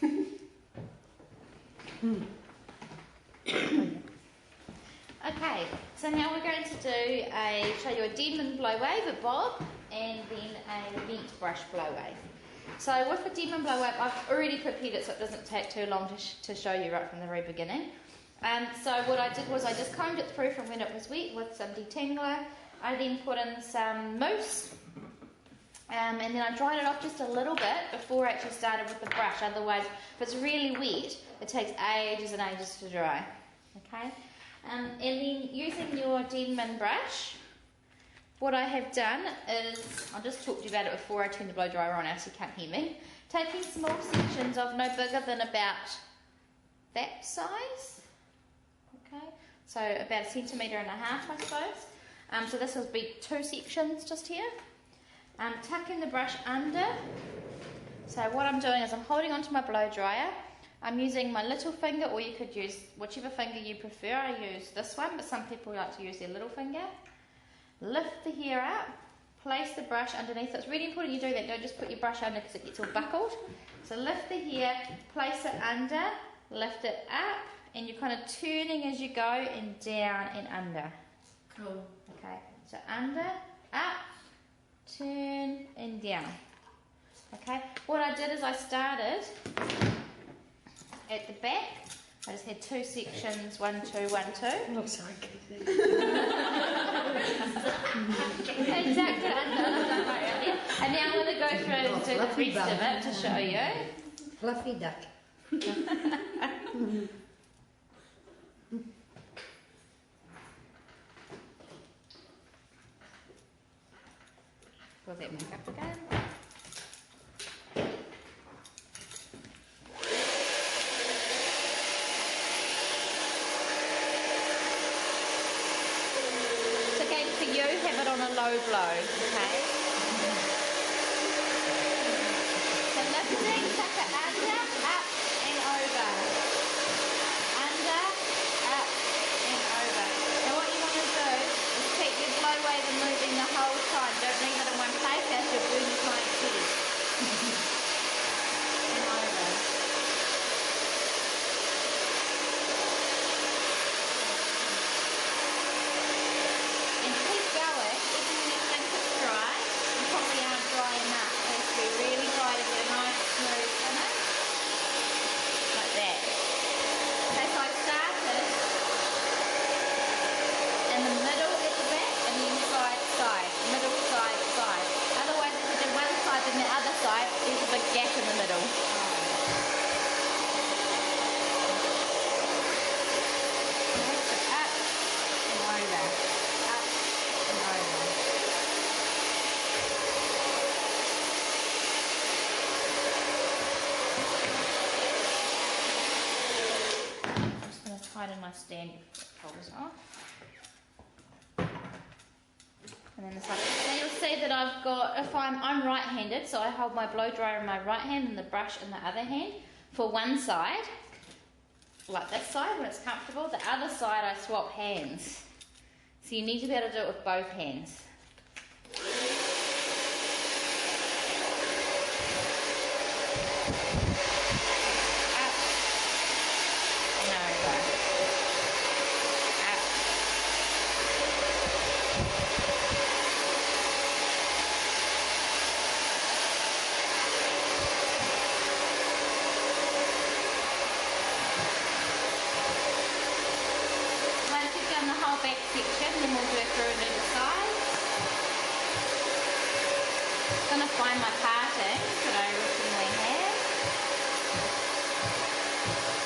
Okay, so now we're going to show you a Denman blow wave, a bob, and then a vent brush blow wave. So with the Denman blow wave, I've already prepared it so it doesn't take too long to show you right from the very beginning. So what I did was I just combed it through from when it was wet with some detangler. I then put in some mousse, and then I dried it off just a little bit before I actually started with the brush. Otherwise, if it's really wet, it takes ages and ages to dry. Okay, and then using your Denman brush, what I have done is, I'll just talk to you about it before I turn the blow dryer on, else you can't hear me. Taking small sections of no bigger than about that size. Okay, so about 1.5 centimetres, I suppose. So this will be 2 sections just here. Tucking the brush under. So what I'm doing is I'm holding onto my blow dryer. I'm using my little finger, or you could use whichever finger you prefer. I use this one, but some people like to use their little finger. Lift the hair up, place the brush underneath. It's really important you do that. Don't just put your brush under because it gets all buckled. So lift the hair, place it under, lift it up, and you're kind of turning as you go, and down and under. Cool. Okay, so under, up, turn and down. Okay, what I did is I started at the back. I just had 2 sections, 1, 2, 1, 2. Oh, sorry. Exactly. And now I'm going to go through and do the rest of it to show you. Fluffy duck. Pull that back up again. So again, for you, have it on a low blow, okay? So lifting, tuck it under, up and over. Under, up and over. Now what you want to do is keep your blow wave and moving the whole time. Don't leave it in one place, else you'll burn your client's head. And over. And keep going, even when you think it's dry. You probably aren't dry enough. It has to be really dry to get a nice smooth finish. Like that. Okay, so I started in the middle at the back and then side, side, middle, side, side. Otherwise if you did one side then the other side, there's a big gap in the middle. Okay, so up and over, up and over. I'm just going to tighten my stand before it falls off. And then this side. Now you'll see that I've got, I'm right-handed, so I hold my blow dryer in my right hand and the brush in the other hand for one side, like this side when it's comfortable. The other side I swap hands. So you need to be able to do it with both hands. Up and over. Up. Once you've done the whole back section, then we'll go through and do the sides. I'm going to find my parting that I originally had.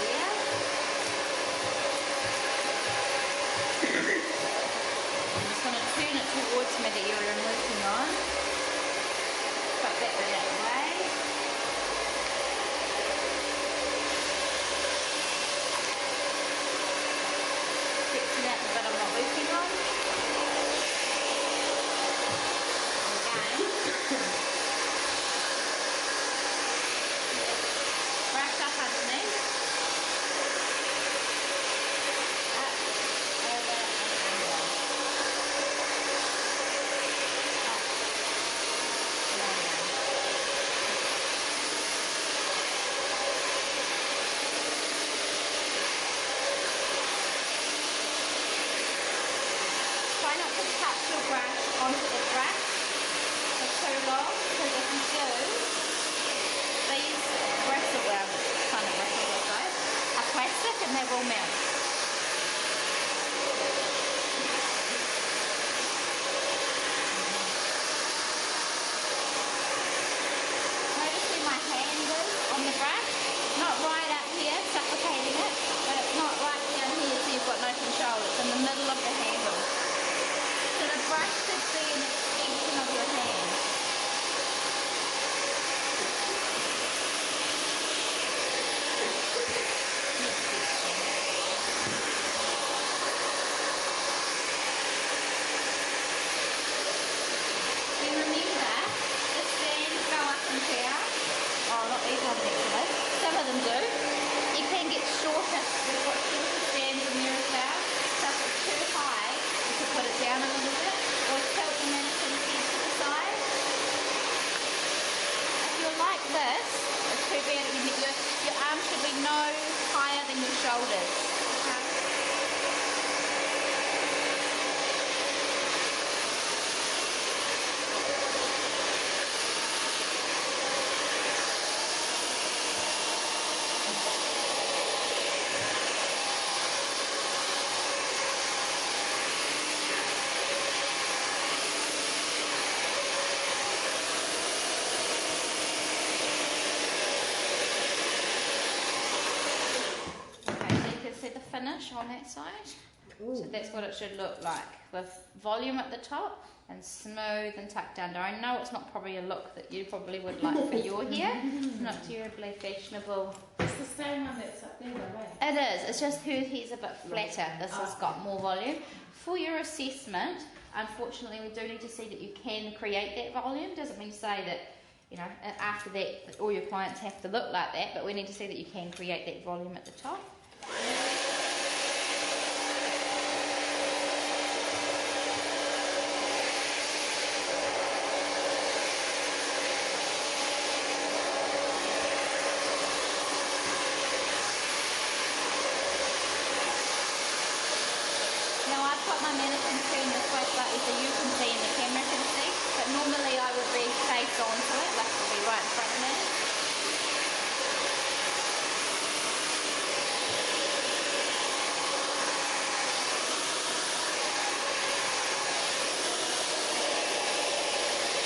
There. I'm just going to turn it towards me that you're working on. Put that bit out of the way. Section out the bit I'm not working on. Again. your brush onto the brush for too long, because if you do, these bristles, well, kind of bristles I suppose, are plastic and they will melt. Notice where my hand is on the brush, not right up here, suffocating it, but it's not right down here so you've got no control, it's in the middle of the handle. So the brush should be an extension of your hand. Then remember, the stands go up and down. Oh, not these ones actually. Some of them do. You can get shorter. We've got shorter stands in there as well. So if it's too high, you can put it down a little bit, or tilt the mannequin's head to the side. If you're like this, it's too bad. Your arm should be no higher than your shoulders. Okay? Finish on that side. Ooh. So that's what it should look like, with volume at the top and smooth and tucked under. I know it's not probably a look that you probably would like for your hair, not terribly fashionable. It's the same one that's up there, though, It is, it's just her hair's a bit flatter. This has got more volume. For your assessment, unfortunately we do need to see that you can create that volume. Doesn't mean to say that, you know, after that all your clients have to look like that, but we need to see that you can create that volume at the top. My mannequin turned this way slightly so you can see and the camera can see, but normally I would be face onto it, like it would be right in front of me.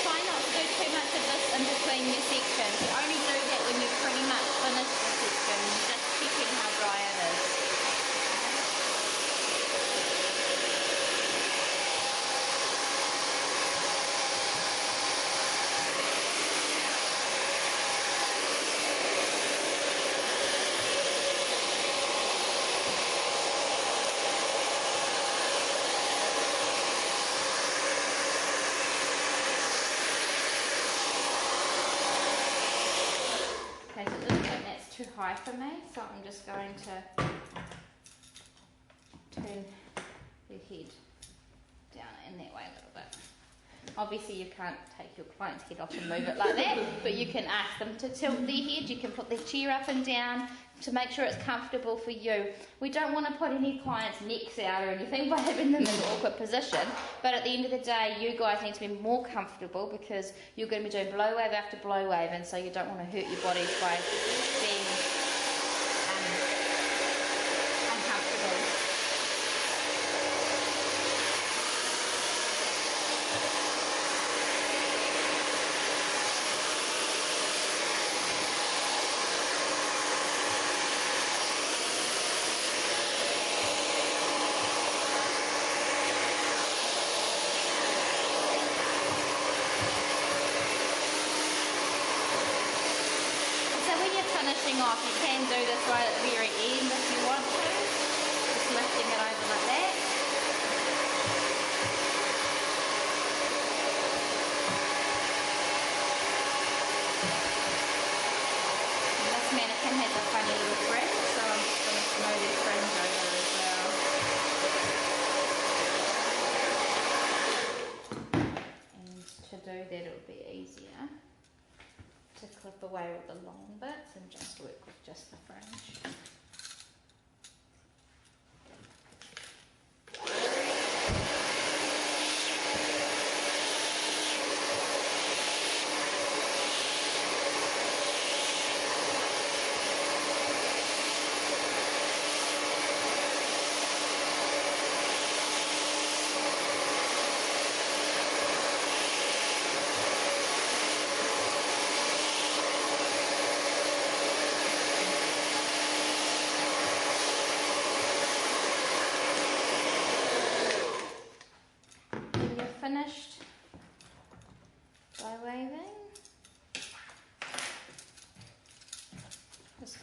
Try not to do too much of this in between your sections. You only do that when you've pretty much finished the section, just checking how dry it is. Too high for me, so I'm just going to turn the head down in that way a little bit. Obviously you can't take your client's head off and move it like that, but you can ask them to tilt their head, you can put their chair up and down to make sure it's comfortable for you. We don't want to put any clients' necks out or anything by having them in an awkward position, but at the end of the day you guys need to be more comfortable because you're going to be doing blow wave after blow wave, and so you don't want to hurt your bodies by being uncomfortable. Finishing off, you can do this right at the very end if you want to, just lifting it over like that. And this mannequin has a funny little fringe, so I'm just going to smooth the fringe over as well. And to do that it would be easier to clip away with the long bits and just work with just the fringe.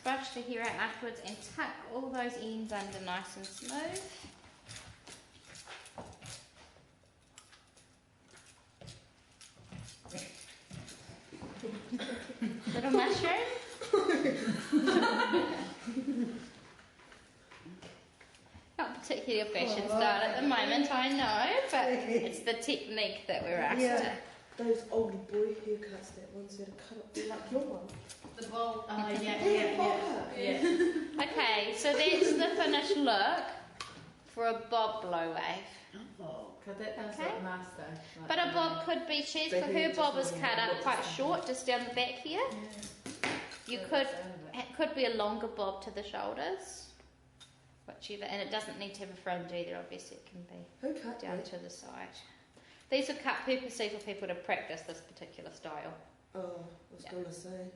brush the hair out afterwards and tuck all those ends under nice and smooth. Little mushroom. Not particularly a fashion style at the moment, I know, but it's the technique that we're after. Those older boy haircuts, that ones that are cut up like your one. The bowl. Oh, yeah. Okay, so that's the finished look for a bob blow wave. Because that does Okay. look nice though. Like, But a bob could be cheese. For her, bob is cut up quite short, just down the back here. You could, it could be a longer bob to the shoulders, whichever, and it doesn't need to have a fringe either. Obviously, it can be Who cut down that? to the side. These are cut purposely for people to practice this particular style. Oh, I was going to say.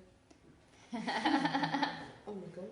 Oh my god.